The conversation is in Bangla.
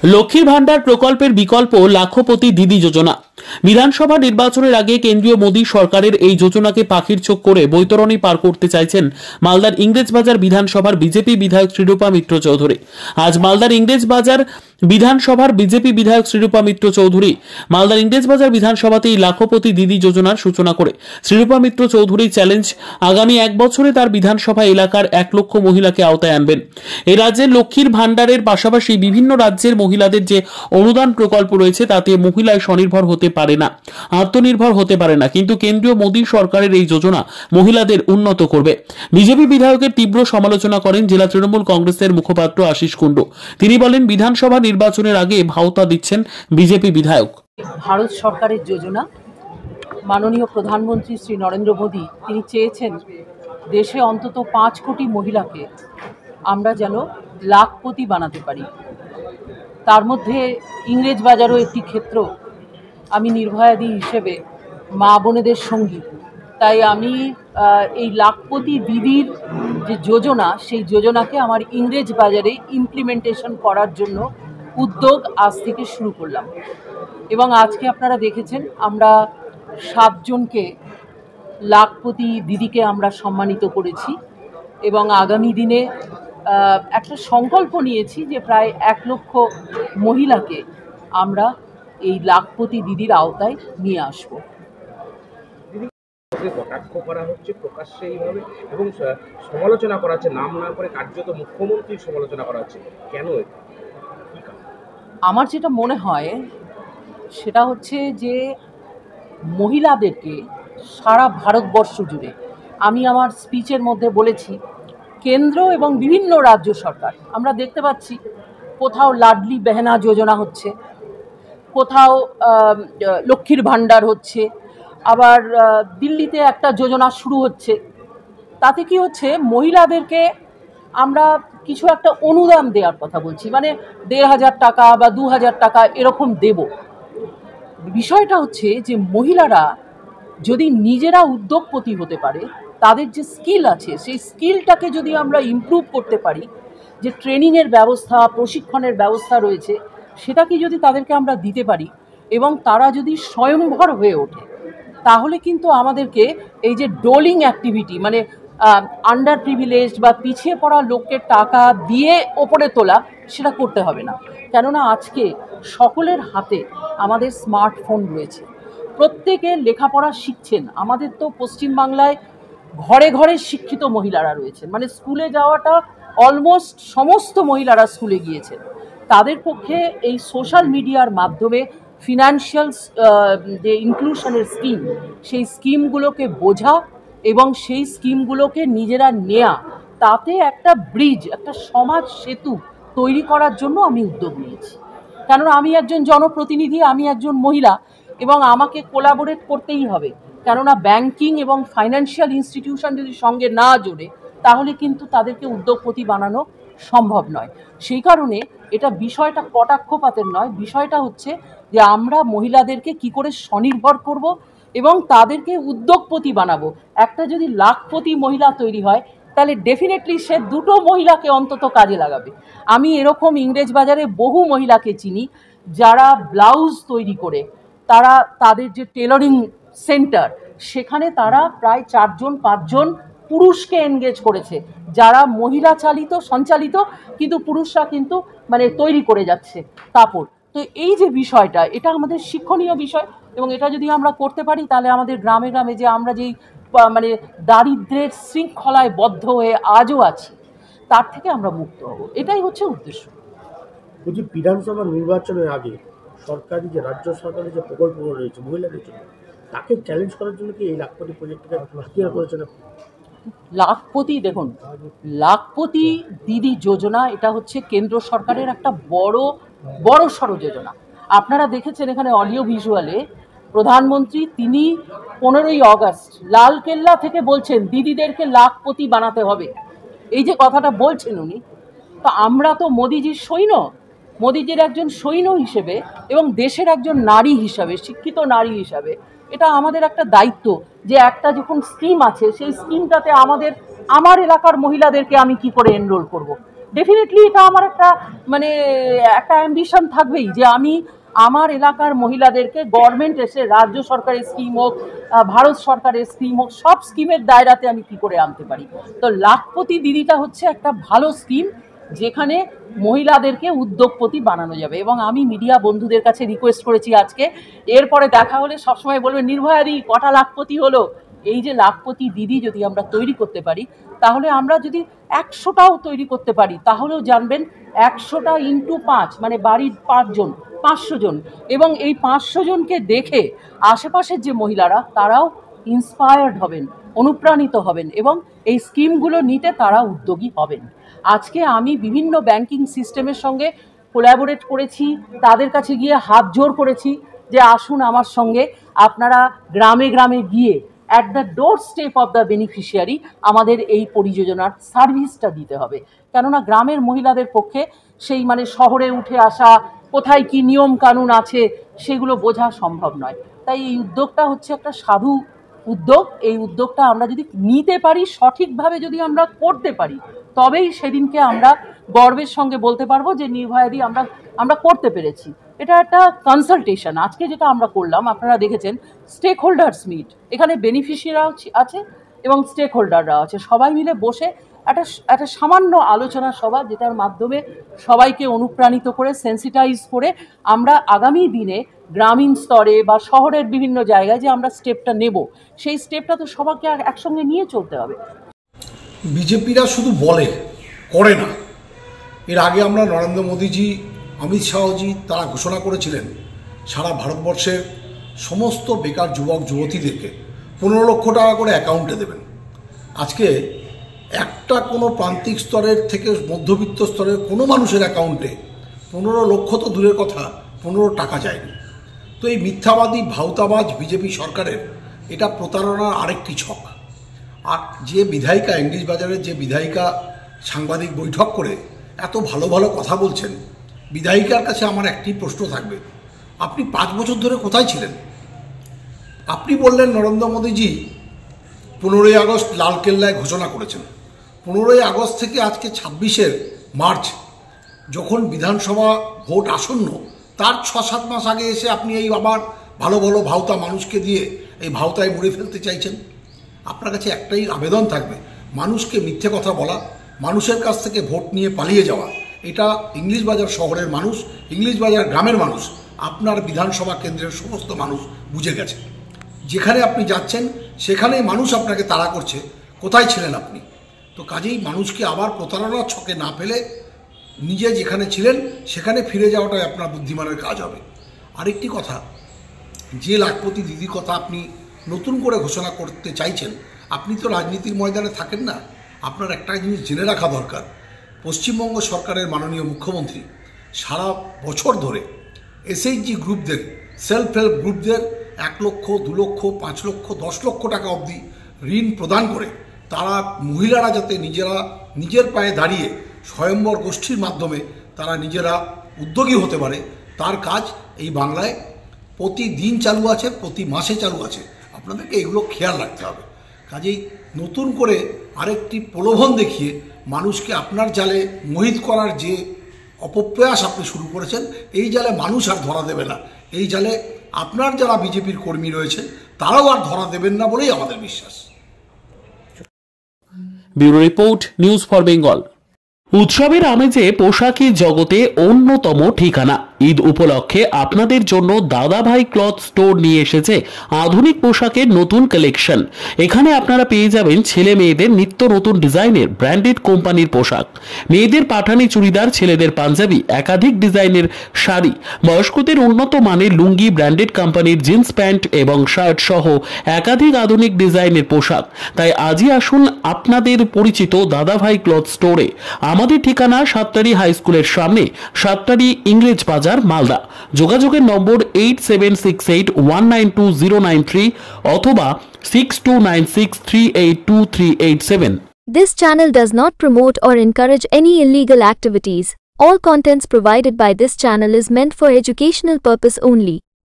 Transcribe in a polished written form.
লক্ষ্মীর ভান্ডার প্রকল্পের বিকল্প লাখপতি দিদি যোজনা। বিধানসভা নির্বাচনের আগে কেন্দ্রীয় মোদী সরকারের এই যোজনাকে পাখির চোখ করে বৈতরণী পার করতে চাইছেন মালদার ইংরেজবাজার বিধানসভার বিজেপি বিধায়ক শ্রীরূপা মিত্র চৌধুরী। আজ মালদার ইংরেজবাজার বিধানসভার বিজেপি বিধায়ক শ্রীরূপা মিত্র চৌধুরী মালদার ইংরেজবাজার বিধানসভাতে এই লাখপতি দিদি যোজনার সূচনা করে শ্রীরূপা মিত্র চৌধুরী চ্যালেঞ্জ, আগামী 1 বছরে তার বিধানসভা এলাকার 1 লক্ষ মহিলাকে আওতায় আনবেন। এই রাজ্যের লক্ষ্মীর ভান্ডারের পাশাপাশি বিভিন্ন রাজ্যের মহিলাদের যে অনুদান প্রকল্প রয়েছে তাতে মহিলায় স্বনির্ভর হতে পারে না, আত্মনির্ভর হতে পারে না, কিন্তু কেন্দ্রীয় মোদী সরকারের এই যোজনা মহিলাদের উন্নত করবে। বিজেপি বিধায়কের তীব্র সমালোচনা করেন জেলা তৃণমূল কংগ্রেসের মুখপাত্র আশিস কুণ্ডু। তিনি বলেন, বিধানসভা নির্বাচনের আগে ভাওতা দিচ্ছেন বিজেপি বিধায়ক। ভারত সরকারের যোজনা, মাননীয় প্রধানমন্ত্রী শ্রী নরেন্দ্র মোদী তিনি চেয়েছেন দেশে অন্তত 5 কোটি মহিলাকে আমরা যেন লাখপতি বানাতে পারি। তার মধ্যে ইংরেজবাজারও একটি ক্ষেত্র। আমি নির্ভয়াদি হিসেবে মা বোনেদের সঙ্গী, তাই আমি এই লাখপতি দিদির যে যোজনা, সেই যোজনাকে আমার ইংরেজবাজারে ইমপ্লিমেন্টেশন করার জন্য উদ্যোগ আজ থেকে শুরু করলাম। এবং আজকে আপনারা দেখেছেন আমরা 7 জনকে লাখপতি দিদিকে আমরা সম্মানিত করেছি এবং আগামী দিনে একটা সংকল্প নিয়েছি যে প্রায় 1 লক্ষ মহিলাকে আমরা এই লাখপতি দিদির আওতায় নিয়ে আসব। কটাক্ষ করা হচ্ছে প্রকাশ্যে এইভাবে এবং সমালোচনা করা হচ্ছে, নাম না করে কার্যত মুখ্যমন্ত্রীর সমালোচনা করা হচ্ছে, কেন? আমার যেটা মনে হয় সেটা হচ্ছে যে মহিলাদেরকে সারা ভারতবর্ষ জুড়ে, আমি আমার স্পিচের মধ্যে বলেছি, কেন্দ্র এবং বিভিন্ন রাজ্য সরকার আমরা দেখতে পাচ্ছি কোথাও লাডলি বেহেনা যোজনা হচ্ছে, কোথাও লক্ষ্মীর ভান্ডার হচ্ছে, আবার দিল্লিতে একটা যোজনা শুরু হচ্ছে। তাতে কি হচ্ছে, মহিলাদেরকে আমরা কিছু একটা অনুদান দেওয়ার কথা বলছি, মানে 1,500 টাকা বা 2,000 টাকা এরকম দেব। বিষয়টা হচ্ছে যে মহিলারা যদি নিজেরা উদ্যোগপতি হতে পারে, তাদের যে স্কিল আছে সেই স্কিলটাকে যদি আমরা ইমপ্রুভ করতে পারি, যে ট্রেনিংয়ের ব্যবস্থা, প্রশিক্ষণের ব্যবস্থা রয়েছে, সেটাকে যদি তাদেরকে আমরা দিতে পারি এবং তারা যদি স্বয়ংভর হয়ে ওঠে, তাহলে কিন্তু আমাদেরকে এই যে ডোলিং অ্যাক্টিভিটি, মানে আন্ডার প্রিভিলেজড বা পিছিয়ে পড়া লোককে টাকা দিয়ে ওপরে তোলা, সেটা করতে হবে না। কেননা আজকে সকলের হাতে আমাদের স্মার্টফোন রয়েছে, প্রত্যেকে লেখাপড়া শিখছেন। আমাদের তো পশ্চিমবাংলায় ঘরে ঘরে শিক্ষিত মহিলারা রয়েছেন, মানে স্কুলে যাওয়াটা অলমোস্ট সমস্ত মহিলারা স্কুলে গিয়েছেন। তাদের পক্ষে এই সোশ্যাল মিডিয়ার মাধ্যমে ফিনান্সিয়াল যে ইনক্লুশনের স্কিম, সেই স্কিমগুলোকে বোঝা এবং সেই স্কিমগুলোকে নিজেরা নেয়া, তাতে একটা ব্রিজ, একটা সমাজ সেতু তৈরি করার জন্য আমি উদ্যোগ নিয়েছি। কেননা আমি একজন জনপ্রতিনিধি, আমি একজন মহিলা এবং আমাকে কোলাবোরেট করতেই হবে। কেননা ব্যাংকিং এবং ফাইন্যান্সিয়াল ইনস্টিটিউশন যদি সঙ্গে না জোড়ে, তাহলে কিন্তু তাদেরকে উদ্যোগপতি বানানো সম্ভব নয়। সেই কারণে এটা বিষয়টা কটাক্ষপাতের নয়, বিষয়টা হচ্ছে যে আমরা মহিলাদেরকে কি করে স্বনির্ভর করব এবং তাদেরকে উদ্যোগপতি বানাবো। একটা যদি লাখপতি মহিলা তৈরি হয়, তাহলে ডেফিনেটলি সে 2টো মহিলাকে অন্তত কাজে লাগাবে। আমি এরকম ইংরেজবাজারে বহু মহিলাকে চিনি যারা ব্লাউজ তৈরি করে, তারা তাদের যে টেলারিং সেন্টার, সেখানে তারা প্রায় 4 জন 5 জন পুরুষকে এনগেজ করেছে, যারা মহিলা চালিত সঞ্চালিত, কিন্তু পুরুষরা কিন্তু মানে তৈরি করে যাচ্ছে কাপড়। তো এই যে বিষয়টা, এটা আমাদের শিক্ষণীয় বিষয় এবং এটা যদি আমরা করতে পারি, তাহলে আমাদের গ্রামে গ্রামে যে আমরা যেই মানে দারিদ্র্যের শৃঙ্খলায় বদ্ধ হয়ে আজও আছি, তার থেকে আমরা মুক্ত হব। এটাই হচ্ছে উদ্দেশ্য। বলছি, বিধানসভা নির্বাচনের আগে সরকারি যে রাজ্য সরকারের যে প্রকল্পগুলো রয়েছে মহিলাদের জন্য, তাকে চ্যালেঞ্জ করার জন্য কি এই লাখপতি প্রজেক্টকে হাতিয়ার করেছেন? লাখপতি, দেখুন, লাখপতি দিদি যোজনা এটা হচ্ছে কেন্দ্র সরকারের একটা বড় সড় যোজনা। আপনারা দেখেছেন এখানে অডিও ভিজুয়ালে প্রধানমন্ত্রী তিনি 15ই আগস্ট লালকেল্লা থেকে বলছেন দিদিদেরকে লাখপতি বানাতে হবে। এই যে কথাটা বলছেন উনি, তো আমরা তো মোদিজির সৈন্য, মোদিজির একজন সৈন্য হিসেবে এবং দেশের একজন নারী হিসাবে, শিক্ষিত নারী হিসাবে, এটা আমাদের একটা দায়িত্ব যে একটা যখন স্কিম আছে সেই স্কিমটাতে আমার এলাকার মহিলাদেরকে আমি কি করে এনরোল করব। ডেফিনেটলি এটা আমার একটা মানে একটা অ্যাম্বিশন থাকবেই যে আমি আমার এলাকার মহিলাদেরকে গভর্নমেন্ট এসে রাজ্য সরকারের স্কিম হোক ভারত সরকারের স্কিম হোক সব স্কিমের দায়রাতে আমি কি করে আনতে পারি। তো লাখপতি দিদিটা হচ্ছে একটা ভালো স্কিম যেখানে মহিলাদেরকে উদ্যোগপতি বানানো যাবে। এবং আমি মিডিয়া বন্ধুদের কাছে রিকোয়েস্ট করেছি আজকে, এরপরে দেখা হলে সবসময় বলবে নির্ভয়াদি কটা লাখপতি হলো। এই যে লাখপতি দিদি যদি আমরা তৈরি করতে পারি, তাহলে আমরা যদি 100টাও তৈরি করতে পারি তাহলেও জানবেন 100টা ইন্টু 5 মানে বাড়ির 5 জন 500 জন, এবং এই 500 জনকে দেখে আশেপাশের যে মহিলারা তারাও ইন্সপায়ার্ড হবেন, অনুপ্রাণিত হবেন এবং এই স্কিমগুলো নিতে তারা উদ্যোগী হবেন। আজকে আমি বিভিন্ন ব্যাংকিং সিস্টেমের সঙ্গে কোল্যাবোরেট করেছি, তাদের কাছে গিয়ে হাত জোড় করেছি যে আসুন আমার সঙ্গে, আপনারা গ্রামে গ্রামে গিয়ে at the door step of the beneficiary আমাদের এই পরিযোজনার সার্ভিসটা দিতে হবে। কেননা গ্রামের মহিলাদের পক্ষে সেই মানে শহরে উঠে আসা, কোথায় কি নিয়ম কানুন আছে সেগুলো বোঝা সম্ভব নয়। তাই এই উদ্যোগটা হচ্ছে একটা সাধু উদ্যোগ। এই উদ্যোগটা আমরা যদি নিতে পারি, সঠিকভাবে যদি আমরা করতে পারি, তবেই সেদিনকে আমরা গর্বের সঙ্গে বলতে পারবো যে নির্ভয়াদি আমরা করতে পেরেছি। এটা একটা কনসালটেশন আজকে যেটা আমরা করলাম, আপনারা দেখেছেন স্টেক হোল্ডার্স মিট, এখানে বেনিফিশিয়ারিরাও আছে এবং স্টেক হোল্ডাররাও আছে, সবাই মিলে বসে একটা সামান্য আলোচনা সভা, যেটার মাধ্যমে সবাইকে অনুপ্রাণিত করে সেন্সিটাইজ করে আমরা আগামী দিনে গ্রামীণ স্তরে বা শহরের বিভিন্ন জায়গায় যে আমরা স্টেপটা নেব, সেই স্টেপটা তো সবাইকে একসঙ্গে নিয়ে চলতে হবে। বিজেপিরা শুধু বলে, করে না। এর আগে আমরা নরেন্দ্র মোদীজি, অমিত শাহজি তারা ঘোষণা করেছিলেন সারা ভারতবর্ষের সমস্ত বেকার যুবক যুবতীদেরকে 15 লক্ষ টাকা করে অ্যাকাউন্টে দেবেন। আজকে একটা কোনো প্রান্তিক স্তরের থেকে মধ্যবিত্ত স্তরের কোনো মানুষের অ্যাকাউন্টে 15 লক্ষ তো দূরের কথা, 15 টাকা যায়নি। তো এই মিথ্যাবাদী ভাউতাবাজ বিজেপি সরকারের এটা প্রতারণার আরেকটি ছক। আর যে বিধায়িকা, ইংলিশ বাজারের যে বিধায়িকা সাংবাদিক বৈঠক করে এত ভালো ভালো কথা বলছেন, বিধায়িকার কাছে আমার একটি প্রশ্ন থাকবে, আপনি 5 বছর ধরে কোথায় ছিলেন? আপনি বললেন নরেন্দ্র মোদীজি 15ই আগস্ট লালকেল্লায় ঘোষণা করেছেন। 15ই আগস্ট থেকে আজকে 26শে মার্চ, যখন বিধানসভা ভোট আসন্ন, তার 6-7 মাস আগে এসে আপনি এই আবার ভালো ভালো ভাওতা মানুষকে দিয়ে এই ভাওতায় মুড়ে ফেলতে চাইছেন। আপনার কাছে একটাই আবেদন থাকবে, মানুষকে মিথ্যে কথা বলা, মানুষের কাছ থেকে ভোট নিয়ে পালিয়ে যাওয়া, এটা ইংলিশ বাজার শহরের মানুষ, ইংলিশ বাজার গ্রামের মানুষ, আপনার বিধানসভা কেন্দ্রের সমস্ত মানুষ বুঝে গেছে। যেখানে আপনি যাচ্ছেন সেখানেই মানুষ আপনাকে তাড়া করছে, কোথায় ছিলেন আপনি? তো কাজেই মানুষকে আবার প্রতারণার ছকে না ফেলে নিজে যেখানে ছিলেন সেখানে ফিরে যাওয়াটাই আপনার বুদ্ধিমানের কাজ হবে। আরেকটি কথা, যে লাখপতি দিদির কথা আপনি নতুন করে ঘোষণা করতে চাইছেন, আপনি তো রাজনীতির ময়দানে থাকেন না। আপনার একটা জিনিস জেনে রাখা দরকার, পশ্চিমবঙ্গ সরকারের মাননীয় মুখ্যমন্ত্রী সারা বছর ধরে এসএইচজি গ্রুপদের, সেলফ হেল্প গ্রুপদের 1 লক্ষ, 2 লক্ষ, 5 লক্ষ, 10 লক্ষ টাকা অবধি ঋণ প্রদান করে তারা মহিলারা যাতে নিজের পায়ে দাঁড়িয়ে স্বয়ম্বর গোষ্ঠীর মাধ্যমে তারা নিজেরা উদ্যোগী হতে পারে, তার কাজ এই বাংলায় প্রতিদিন চালু আছে, প্রতি মাসে চালু আছে। আপনাদেরকে এগুলো খেয়াল রাখতে হবে। কাজেই নতুন করে আরেকটি প্রলোভন দেখিয়ে মানুষকে আপনার জালে মোহিত করার যে অপপ্রয়াস আপনি শুরু করেছেন, এই জালে মানুষ আর ধরা দেবে না। এই জালে আপনার যারা বিজেপির কর্মী রয়েছে তারাও আর ধরা দেবেন না বলেই আমাদের বিশ্বাস। Bureau report, news for Bengal. উৎসবের আমেজে পোশাকের জগতে অন্যতম ঠিকানা ঈদ উপলক্ষে আপনাদের জন্য দাদাভাই ক্লথ স্টোর নিয়ে এসেছে আধুনিক পোশাকের নতুন কালেকশন। এখানে আপনারা পেয়ে যাবেন ছেলে মেয়েদের নিত্য নতুন ডিজাইনের ব্র্যান্ডেড কোম্পানির পোশাক, মেয়েদের পাঠানি চুড়িদার, ছেলেদের পাঞ্জাবি, একাধিক ডিজাইনের শাড়ি, বয়স্কদের উন্নত মানের লুঙ্গি, ব্র্যান্ডেড কোম্পানির জিন্স প্যান্ট এবং শার্ট সহ একাধিক আধুনিক ডিজাইনের পোশাক। তাই আজই আসুন আপনাদের পরিচিত দাদাভাই ক্লথ স্টোরে। আমাদের ঠিকানা সাতটারি হাই স্কুলের সামনে, সাতটারি ইংরেজ বাজার, মালদা। যোগাযোগের নম্বর 8768192093 অথবা 6296382387। This channel does not promote or encourage any illegal activities. All contents provided by this channel is meant for educational purpose only.